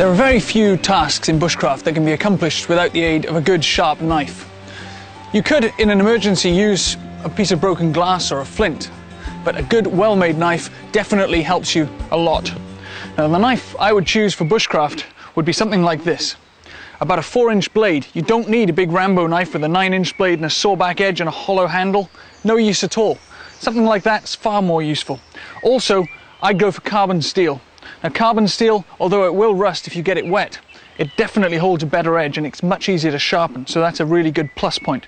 There are very few tasks in bushcraft that can be accomplished without the aid of a good sharp knife. You could, in an emergency, use a piece of broken glass or a flint, but a good, well-made knife definitely helps you a lot. Now, the knife I would choose for bushcraft would be something like this. About a 4-inch blade. You don't need a big Rambo knife with a 9-inch blade and a sawback edge and a hollow handle. No use at all. Something like that's far more useful. Also, I'd go for carbon steel. Now, carbon steel, although it will rust if you get it wet, it definitely holds a better edge and it's much easier to sharpen, so that's a really good plus point.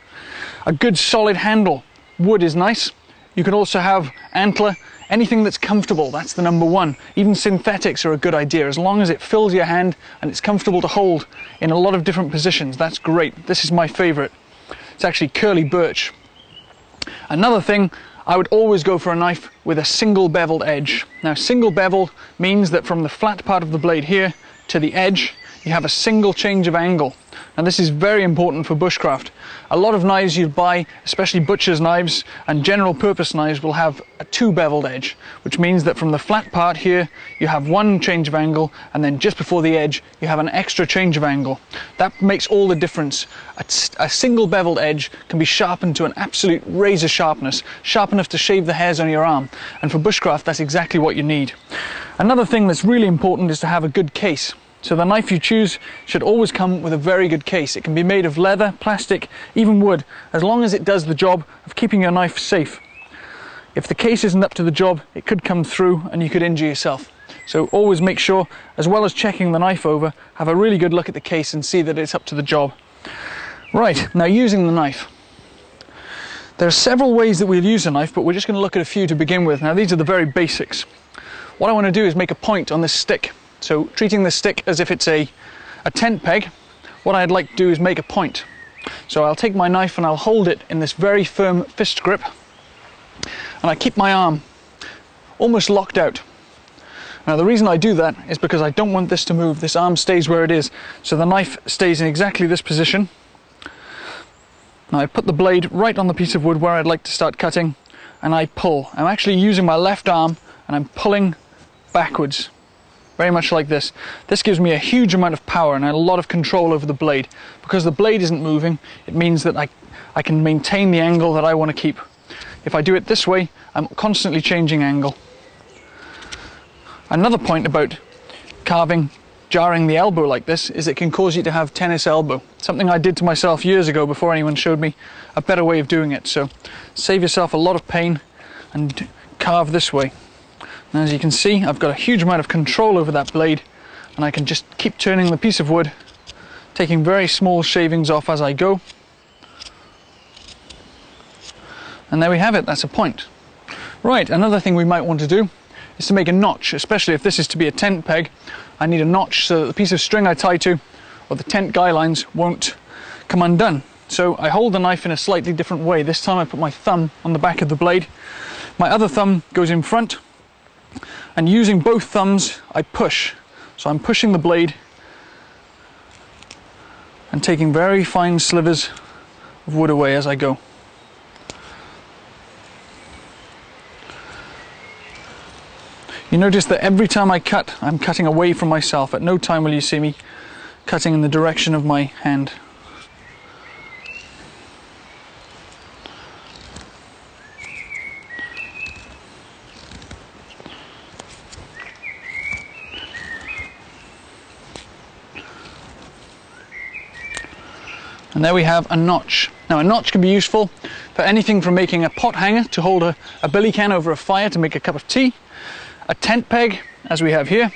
A good solid handle. Wood is nice. You can also have antler, anything that's comfortable, that's the number one. Even synthetics are a good idea, as long as it fills your hand and it's comfortable to hold in a lot of different positions. That's great. This is my favorite. It's actually curly birch. Another thing, I would always go for a knife with a single beveled edge. Now, single beveled means that from the flat part of the blade here to the edge, you have a single change of angle. And this is very important for bushcraft. A lot of knives you buy, especially butcher's knives and general purpose knives, will have a 2 beveled edge, which means that from the flat part here, you have one change of angle, and then just before the edge, you have an extra change of angle. That makes all the difference. A single beveled edge can be sharpened to an absolute razor sharpness, sharp enough to shave the hairs on your arm. And for bushcraft, that's exactly what you need. Another thing that's really important is to have a good case. So the knife you choose should always come with a very good case. It can be made of leather, plastic, even wood, as long as it does the job of keeping your knife safe. If the case isn't up to the job, it could come through and you could injure yourself. So always make sure, as well as checking the knife over, have a really good look at the case and see that it's up to the job. Right, now using the knife. There are several ways that we'll use a knife, but we're just going to look at a few to begin with. Now, these are the very basics. What I want to do is make a point on this stick. So treating the stick as if it's a tent peg, what I'd like to do is make a point. So I'll take my knife and I'll hold it in this very firm fist grip, and I keep my arm almost locked out. Now, the reason I do that is because I don't want this to move. This arm stays where it is, so the knife stays in exactly this position. Now I put the blade right on the piece of wood where I'd like to start cutting, and I pull. I'm actually using my left arm and I'm pulling backwards. Very much like this. This gives me a huge amount of power and a lot of control over the blade. Because the blade isn't moving, it means that I can maintain the angle that I want to keep. If I do it this way, I'm constantly changing angle. Another point about carving, jarring the elbow like this, is it can cause you to have tennis elbow. Something I did to myself years ago before anyone showed me a better way of doing it. So save yourself a lot of pain and carve this way. And as you can see, I've got a huge amount of control over that blade, and I can just keep turning the piece of wood, taking very small shavings off as I go. And there we have it, that's a point. Right, another thing we might want to do is to make a notch, especially if this is to be a tent peg. I need a notch so that the piece of string I tie to, or the tent guy lines, won't come undone. So I hold the knife in a slightly different way. This time I put my thumb on the back of the blade. My other thumb goes in front, and using both thumbs, I push. So I'm pushing the blade and taking very fine slivers of wood away as I go. You notice that every time I cut, I'm cutting away from myself. At no time will you see me cutting in the direction of my hand. And there we have a notch. Now, a notch can be useful for anything from making a pot hanger to hold a billy can over a fire to make a cup of tea, a tent peg, as we have here,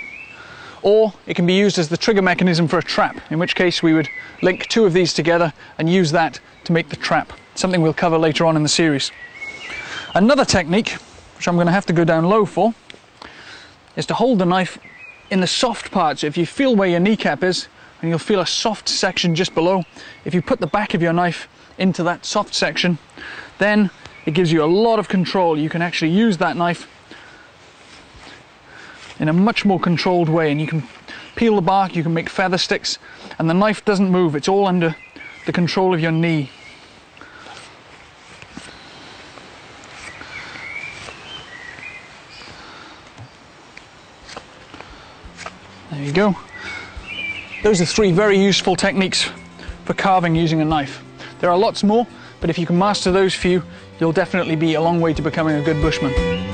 or it can be used as the trigger mechanism for a trap, in which case we would link 2 of these together and use that to make the trap, something we'll cover later on in the series. Another technique, which I'm going to have to go down low for, is to hold the knife in the soft parts. If you feel where your kneecap is, and you'll feel a soft section just below. If you put the back of your knife into that soft section, then it gives you a lot of control. You can actually use that knife in a much more controlled way, and you can peel the bark, you can make feather sticks, and the knife doesn't move. It's all under the control of your knee. There you go. Those are 3 very useful techniques for carving using a knife. There are lots more, but if you can master those few, you'll definitely be a long way to becoming a good bushman.